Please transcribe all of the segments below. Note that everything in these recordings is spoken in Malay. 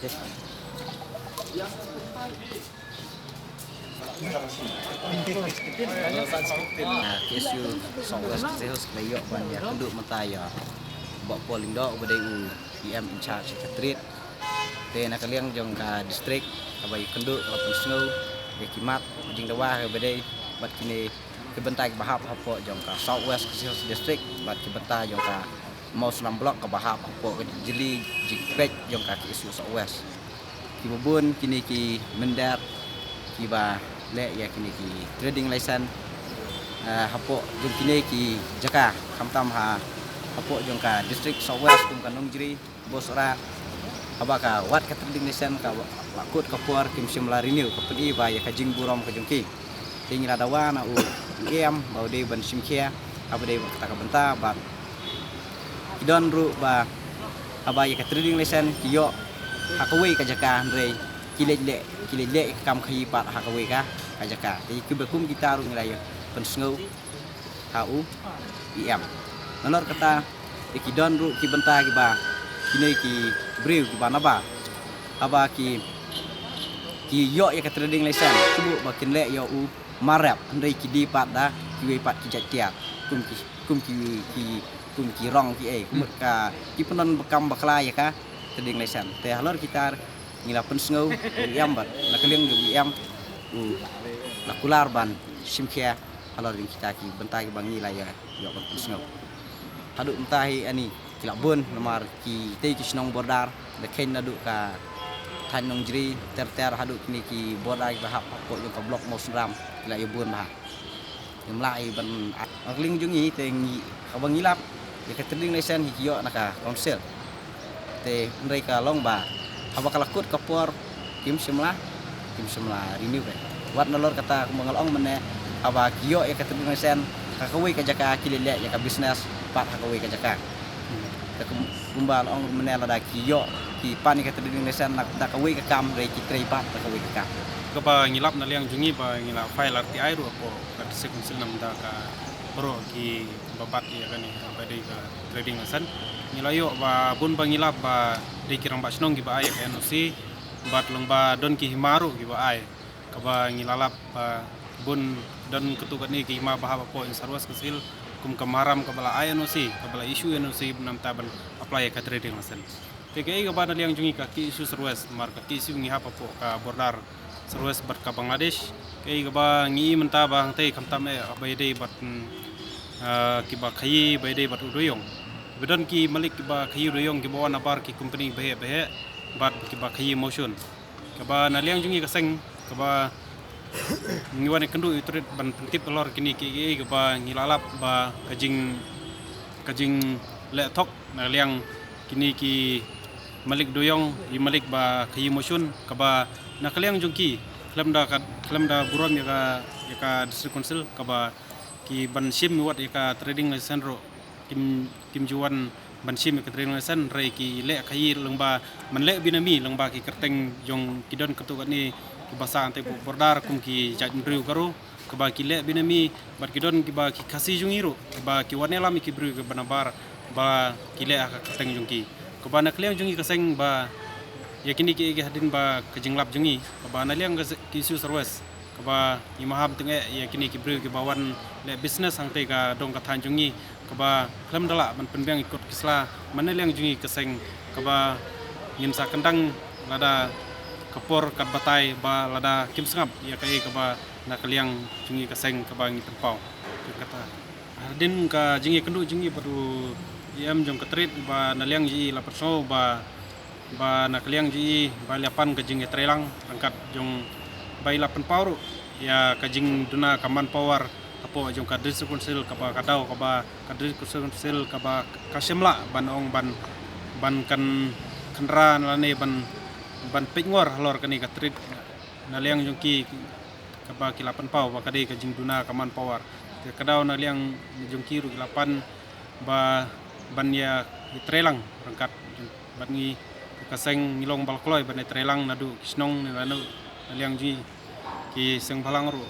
KSU South West Khasi Hills layok ban iakynduh mynta ya Paul Lyngdoh badai PM in charge secretariat te nak liang jong ka district ka iakynduh lapun sngo ya kimat jingdawa badai bat kini kebentai bahap hapoh jong ka South West Khasi Hills district bat kebentai jong ka Mawsynram block ka bahap hapoh jyllei peit jong ka KSU South West kibubun kini ki mendar kiba le ya kini ki trading license hapoh jong kini ki jaka kamtam ha hapoh jong ka district South West kum ka Nongjri bosra abaka wat ka trading license ka lakut ka puar kim simla renew ka pedi ba ya ka jing burom ka jongki tinggal ada wana u em bau de ban simkhia aba de kata ka benta ba kidon ru ba aba ya ka trading license kiyo hakawei ka jaka andre kilele kam khaïi pat hakawei ka jaka ti kubekum kita ru nilai pensngau hu em nalor kata ikidon ru ki benta ki ba kini ki brew ki bana ba aba ki yo ya ka trading license kubu bakin le yo u marap andre ki di pat da kiwei pat ki jatiat kum ki rong ki kumut ka ki penon bekam bakla ya ka trading license te halor kita ngila pensngau em bat na keleng ju em na kular ban simkhia halor kita ki bentai bang ngila ya yo ban pensngau haduk mentahi ani kilak bun nomor ki te ki snong bordar de kren nadu ka thaiñ Nonggjri ter haduk kini ki bordar bahap hapoh yo ka blok Mawsynram kilak yo bun bah lai ban akling jungi te ngi abang ngilap ya ka trading license ki yo naka council te mereka long ba abak lakut kapor kim simla renew be wat nolor kata mengalong mene aba kiyo ya ka trading license ka kawei ka jaka kilele ya ka business pat hakawei ka jaka ka kumbal ong mene lada kiyo ki pan ka trading license nak ta kawei ka kam re ki trei pat ka kawei ka kam ka ba ngilap na liang jungi ba ngilap file RTI ru apo ka district nam da ka bro ki babat ya kan ba dei ka trading license ngilayo ba bun ba ngilap ba dei kirang ba snong gi ba ay ka NOC bat long ba don ki himaru gi ba ay ka ba ngilalap ba bun don ketukat ni ki ma ba apo in South West Khasi Hills kum kamaram ka bala ay NOC ka bala issue NOC nam taban apply ka trading license TKI ka ba na liang jungi ka KSU South West mar ka KSU ngi hapa po ka bordar South West bat ka Bangladesh kay ka ba ngi menta ba hang tay kamtam e abay day bat ki ba khaïi bay day bat udoyong bedon ki malik ki ba khaïi udoyong ki ba nabar ki company behe bat ki ba khaïi motion ka ba na liang jungi ka seng ka ba ngiwan kendu itrit ban pentip lor kini ki ka ba ngilalap ba kajing le thok na liang kini ki malik doyong i malik ba khaïi motion ka ba na kaliang jungki klam da buron ya ka district council ka ba ki ban sim wat ya ka trading license ro kim juan ban sim ka trading license re ki le khaïi lengba man le binami lengba ki kerteng jong kidon ketukat ni ki basa ante bordar kum ki jajmriu karo ka ba ki le binami bat kidon ki ba ki khasi jungiro ka ba ki wanela mi ki bru ka banabar ba ki le ka kerteng jungki ka ba na kaliang jungi ka seng ba ya kini ki hadin ba kejinglap jungi ka ba na liang ka KSU South West ka ba imaham tenge ya kini ki bru ki bawan le business ang te ka dong ka thañ jungi ka ba klam dala ban penbeng ikut kisla mana liang jungi ka seng ka ba yin sa kendang lada kapor kat batai ba lada kim sengap ya ka ba na kaliang jungi ka seng ka ba ngi tempau kata hadin ka jingi kendu jungi padu yam jong katrit ba na liang ji la perso ba na kaliang ji ba lapan ka jing trelang angkat jong bai lapan pauru ya ka jing duna kaman power apo jong ka district council ka ba kadau ka ba ka district council ka ba ka simla ban ong ban kan kanra lane ban pengor halor kani ka trit na liang jong ki ka ba kilapan pau ba kadai ka jing duna kaman power kadau na liang jong ki ru kilapan ba ban ya trelang rangkat ban ngi kaseng ngilong balkloi ban trelang nadu kisnong nanu liang ji ki seng balang ru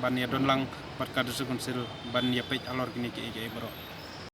ban ya don lang bat ka district council ban ya peit alor kini ki bro